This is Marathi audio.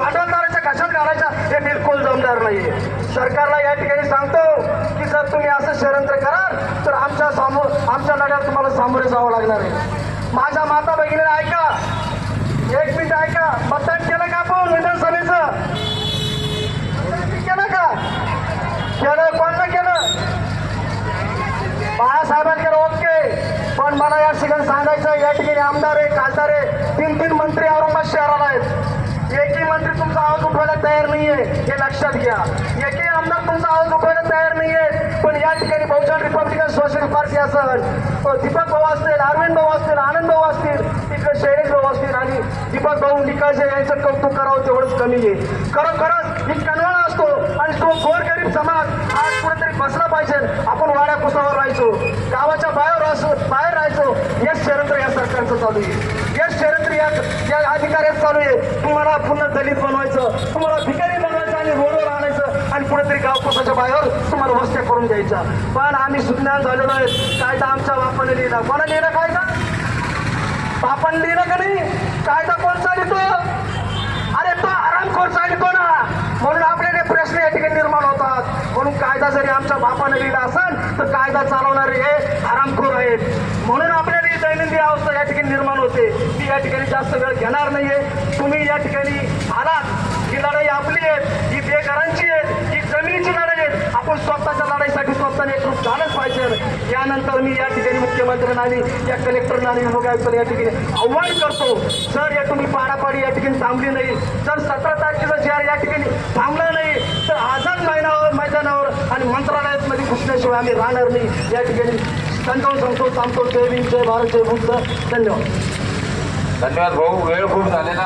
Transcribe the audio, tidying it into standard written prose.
भांडवलदाराच्या घशात घालायचा हे बिलकुल जमणार नाहीये. सरकारला या ठिकाणी सांगतो की जर तुम्ही असं षडयंत्र कराल तर आमच्या लढ्यात तुम्हाला सामोरे जावं लागणार आहे. माझ्या माता भगिनीला ऐका, एक मिनिट ऐका. मतदान केलं का आपण विधानसभेचं? केलं का? केलं. कोणतं केलं? बाळासाहेबांनी केलं. ओके. पण मला या ठिकाणी सांगायचं, या ठिकाणी आमदार आहे, खासदार आहे, 3 मंत्री औरंगाबाद शहराला आहेत. एकही मंत्री तुमचा आवाज उठवायला तयार नाहीये, हे लक्षात घ्या. एकही आमदार तुमचा आवाज उठवायला तयार नाहीये. पण या ठिकाणी बहुजन रिपब्लिकन सोशलिस्ट पार्टी असेल, दीपक भाऊ असतील, अरविंद भाऊ असतील, आनंद भाऊ असतील, तिकडे शैलेश भाऊ असतील आणि दीपक भाऊ निकाळजे यांचं कौतुक करावं तेवढंच कमी आहे. खरोखरच ही कणवळा असतो आणि तो गोरगरीब समाज आज कुठेतरी बसला पाहिजे. आपण वाड्या कुसावर राहायचो, गावाच्या बाहेर राहायचो. हेच षडयंत्र या सरकारचं चालू आहे. हेच षडयंत्र या अधिकाऱ्यात चालू आहे. तुम्हाला पुन्हा दलित बनवायचं, तुम्हाला भिकारी बनवायचं आणि रोडवर आणायचं आणि कुठेतरी गाव कुसाच्या बाहेर तुम्हाला वस्त्या करून द्यायच्या. पण आम्ही सुज्ञान झालेलो आहे. कायदा आमच्या बापाने लिहिला. कोणा लिहिला कायदा? बापाने लिहिला का नाही? कायदा कोण चालितो? अरे तो आरामखोर चालितो ना. म्हणून आपल्याला प्रश्न या ठिकाणी निर्माण होतात. म्हणून कायदा जरी आमच्या बापाने लिहिला असेल तर कायदा चालवणारे हे आरामखोर आहेत. म्हणून आपल्याला ही दैनंदिन अवस्था या ठिकाणी निर्माण होते. ती या ठिकाणी जास्त वेळ घेणार नाहीये. तुम्ही या ठिकाणी आलात, ही लढाई आपली आहे, ही बेघरांची आहे, ही जमिनीची लढाई आहे. आपण स्वतःच्या लढाईसाठी स्वतःने एकरूप झालंच पाहिजे. यानंतर मी या ठिकाणी मुख्यमंत्र्यांना आणि या कलेक्टरना आणि विभाग आयुक्तांना या ठिकाणी आव्हान करतो, जर या तुम्ही पाडापाडी या ठिकाणी थांबली नाही, जर 17 तारखेचा शहर या ठिकाणी थांबला नाही तर आझाद मैदानावर आणि मंत्रालयामध्ये घुसण्याशिवाय आम्ही राहणार नाही. या ठिकाणी सांगतो. जय भीम, जय भारत, जय बुद्ध. धन्यवाद. धन्यवाद भाऊ. वेळ खूप झालेला